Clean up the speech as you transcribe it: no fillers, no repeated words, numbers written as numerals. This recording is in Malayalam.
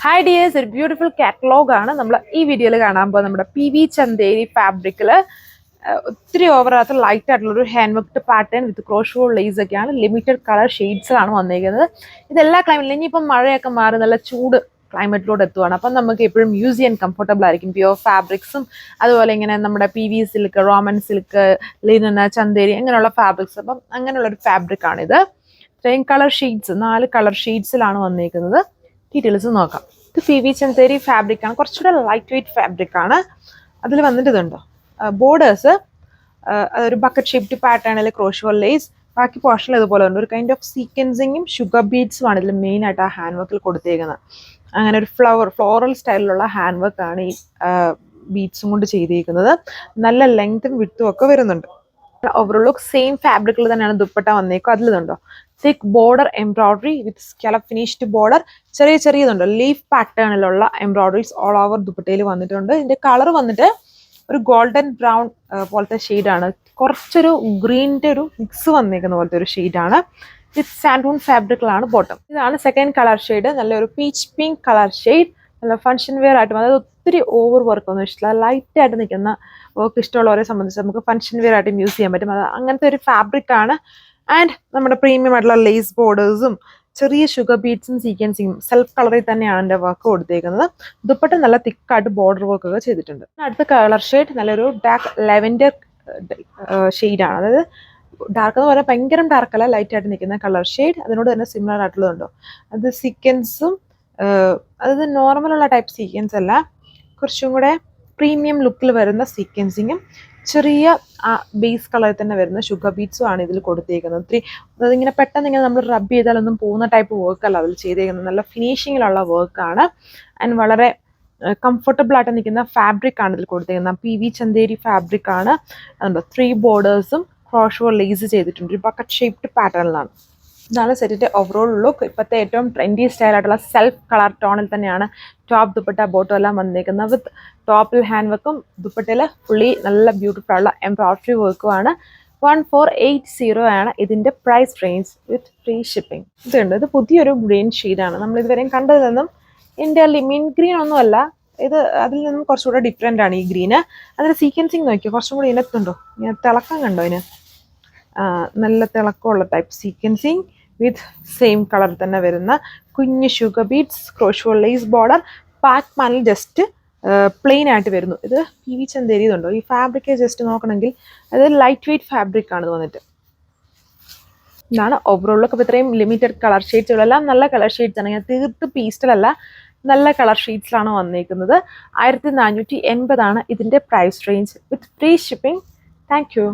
ഹായ് ഡിയേഴ്സ്, ഒരു ബ്യൂട്ടിഫുൾ കാറ്റലോഗ് ആണ് നമ്മൾ ഈ വീഡിയോയിൽ കാണാൻ പോകുന്നത്. നമ്മുടെ PV ചന്തേരി ഫാബ്രിക്കിൽ ഒത്തിരി ഓവറാത്ത ലൈറ്റ് ആയിട്ടുള്ള ഒരു hand worked pattern with crochet lace ഒക്കെയാണ്. ലിമിറ്റഡ് കളർ ഷെയ്ഡ്സിലാണ് വന്നിരിക്കുന്നത്. ഇതെല്ലാ ക്ലൈമറ്റിലും ഇനിയിപ്പം മഴയൊക്കെ മാറി നല്ല ചൂട് ക്ലൈമറ്റിലോട്ട് എത്തുവാണ്. അപ്പം നമുക്ക് എപ്പോഴും യൂസ് ചെയ്യാൻ കംഫർട്ടബിൾ ആയിരിക്കും. പ്യുവർ ഫാബ്രിക്സും അതുപോലെ ഇങ്ങനെ നമ്മുടെ PV silk, Roman silk, linen, Chanderi അങ്ങനെയുള്ള ഫാബ്രിക്സ്. അപ്പം അങ്ങനെയുള്ളൊരു ഫാബ്രിക്കാണിത്. ഇത്രയും കളർ ഷെയ്ഡ്സ്, 4 കളർ ഷെയ്ഡ്സിലാണ് വന്നിരിക്കുന്നത്. ഡീറ്റെയിൽസ് നോക്കാം. ഇത് PV ചന്തേരി ഫാബ്രിക് ആണ്. കുറച്ചുകൂടെ ലൈറ്റ് വെയ്റ്റ് ഫാബ്രിക് ആണ്. അതിൽ വന്നിട്ട് ഇതുണ്ടോ ബോർഡേഴ്സ്, അതൊരു ബക്കറ്റ് ഷേപ്ഡ് പാറ്റേണിൽ ക്രോഷോ ലേസ്. ബാക്കി പോർഷനിൽ ഇതുപോലെ ഉണ്ട്. ഒരു കൈൻഡ് ഓഫ് സീക്വൻസിങ്ങും ഷുഗർ ബീഡ്സും ആണ് ഇതിൽ മെയിൻ ആയിട്ട് ആ ഹാൻഡ് വർക്കിൽ കൊടുത്തേക്കുന്നത്. അങ്ങനെ ഒരു ഫ്ലോറൽ സ്റ്റൈലിലുള്ള ഹാൻഡ് വർക്ക് ആണ് ഈ ബീഡ്സും കൊണ്ട് ചെയ്തിരിക്കുന്നത്. നല്ല ലെങ്തും വിഡ്ത്തും ഒക്കെ വരുന്നുണ്ട്. ഓവറോൾ ലുക്ക് സെയിം ഫാബ്രിക്കിൽ തന്നെയാണ് ദുപ്പട്ട വന്നേക്കും. അതിലിതുണ്ടോ thick border embroidery with scallop finished border. ചെറിയതുണ്ട് ലീഫ് പാറ്റേണിലുള്ള എംബ്രോയിഡറീസ് ഓൾ ഓവർ ദുപ്പട്ടയിൽ വന്നിട്ടുണ്ട്. ഇതിന്റെ കളർ വന്നിട്ട് ഒരു ഗോൾഡൻ ബ്രൗൺ പോലത്തെ ഷെയ്ഡാണ്. കുറച്ചൊരു ഗ്രീനിന്റെ ഒരു മിക്സ് വന്നേക്കുന്ന പോലത്തെ ഒരു ഷെയ്ഡാണ്. വിത്ത് സാൻഡൂൺ ഫാബ്രിക്കിലാണ് ബോട്ടം. ഇതാണ് സെക്കൻഡ് കളർ ഷെയ്ഡ്. നല്ലൊരു പീച്ച് പിങ്ക് കളർ ഷെയ്ഡ്. നല്ല ഫംഗ്ഷൻ വെയർ ആയിട്ടും, അതായത് ഒത്തിരി ഓവർ വർക്ക് ഒന്നും ഇഷ്ടമില്ല, ലൈറ്റ് ആയിട്ട് നിൽക്കുന്ന വർക്ക് ഇഷ്ടമുള്ളവരെ സംബന്ധിച്ച് നമുക്ക് ഫംഗ്ഷൻ വെയർ ആയിട്ടും യൂസ് ചെയ്യാൻ പറ്റും. അത് അങ്ങനത്തെ ഒരു ഫാബ്രിക് ആണ്. ആൻഡ് നമ്മുടെ പ്രീമിയം ആയിട്ടുള്ള ലേസ് ബോർഡേഴ്സും ചെറിയ ഷുഗർ ബീഡ്സും സീക്വൻസിങ്ങും സെൽഫ് കളറിൽ തന്നെയാണ് എൻ്റെ വർക്ക് കൊടുത്തേക്കുന്നത്. ദുപ്പട്ട നല്ല തിക്കായിട്ട് ബോർഡർ വർക്ക് ഒക്കെ ചെയ്തിട്ടുണ്ട്. അടുത്ത കളർ ഷെയ്ഡ് നല്ലൊരു ഡാർക്ക് ലെവൻഡർ ഷെയ്ഡാണ്. അതായത് ഡാർക്ക് എന്ന് പറയാൻ ഭയങ്കര ഡാർക്ക് അല്ല, ലൈറ്റ് ആയിട്ട് നിൽക്കുന്ന കളർ ഷെയ്ഡ്. അതിനോട് തന്നെ സിമിലർ ആയിട്ടുള്ളതുണ്ടോ, അത് സീക്വൻസും അതായത് നോർമലുള്ള ടൈപ്പ് സീക്വൻസ് അല്ല, കുറച്ചും കൂടെ പ്രീമിയം ലുക്കിൽ വരുന്ന സീക്വൻസിങ്ങും ചെറിയ ബേസ് കളറിൽ തന്നെ വരുന്ന ഷുഗർ ബീഡ്സും ആണ് ഇതിൽ കൊടുത്തേക്കുന്നത്. ഒത്തിരി അതിങ്ങനെ പെട്ടെന്ന് ഇങ്ങനെ നമ്മൾ റബ്ബ് ചെയ്താലൊന്നും പോകുന്ന ടൈപ്പ് വർക്കല്ല അതിൽ ചെയ്തേക്കുന്നത്. നല്ല ഫിനിഷിങ്ങിലുള്ള വർക്കാണ്. ആൻഡ് വളരെ കംഫർട്ടബിൾ ആയിട്ട് നിൽക്കുന്ന ഫാബ്രിക് ആണ് ഇതിൽ കൊടുത്തേക്കുന്നത്. PV ചന്തേരി ഫാബ്രിക് ആണ്. അതുകൊണ്ട് 3 ബോർഡേഴ്സും ക്രോഷോ ലേസ് ചെയ്തിട്ടുണ്ട്. ഒരു ബക്കറ്റ് ഷേപ്ഡ് പാറ്റേണിലാണ്. ഇതാണ് സെറ്റിന്റെ ഓവറോൾ ലുക്ക്. ഇപ്പോഴത്തെ ഏറ്റവും ട്രെൻഡി സ്റ്റൈൽ ആയിട്ടുള്ള സെൽഫ് കളർ ടോണിൽ തന്നെയാണ് ടോപ്പ്, ദുപ്പട്ട, ബോട്ടം എല്ലാം വന്നേക്കുന്നത്. വിത്ത് ടോപ്പിൽ ഹാൻഡ് വർക്കും ദുപ്പട്ടയിൽ ഫുള്ളി നല്ല ബ്യൂട്ടിഫുൾ ആയിട്ടുള്ള എംബ്രോയിഡറി വർക്കുമാണ്. 1480 ആണ് ഇതിന്റെ price range with free shipping. ഇത് പുതിയൊരു ഗ്രീൻ ഷെയ്ഡാണ്. നമ്മൾ ഇതുവരെയും കണ്ടതിൽ നിന്നും എൻ്റെ മിൻ ഗ്രീൻ ഒന്നും അല്ല, ഇത് അതിൽ നിന്നും കുറച്ചുകൂടെ ഡിഫറെൻ്റ് ആണ് ഈ ഗ്രീന്. അതിന് സീക്വൻസിങ് നോക്കിയോ, കുറച്ചും കൂടി ഇനത്തുണ്ടോ, ഇങ്ങനെ തിളക്കം കണ്ടോ, ഇതിന് നല്ല തിളക്കമുള്ള type sequencing with same colour തന്നെ വരുന്ന കുഞ്ഞ് sugar beads, crochet lace border. Back panel just plain ആയിട്ട് വരുന്നു. ഇത് PV ചന്തേരി ഇതുണ്ടോ, ഈ ഫാബ്രിക് ജസ്റ്റ് നോക്കണമെങ്കിൽ അത് ലൈറ്റ് വെയ്റ്റ് ഫാബ്രിക് ആണ് വന്നിട്ട്. ഇതാണ് ഓവറോൾ ലുക്ക്. അപ്പോൾ ഇത്രയും ലിമിറ്റഡ് കളർ ഷെയ്ഡ്സുകളെല്ലാം നല്ല കളർ ഷെയ്ഡ്സ് ആണ്. ഞാൻ തീർത്ത് പീസ്റ്റലല്ല, നല്ല കളർ ഷെയ്ഡ്സിലാണ് വന്നിരിക്കുന്നത്. 1480 ആണ് ഇതിൻ്റെ price range with free shipping. Thank U.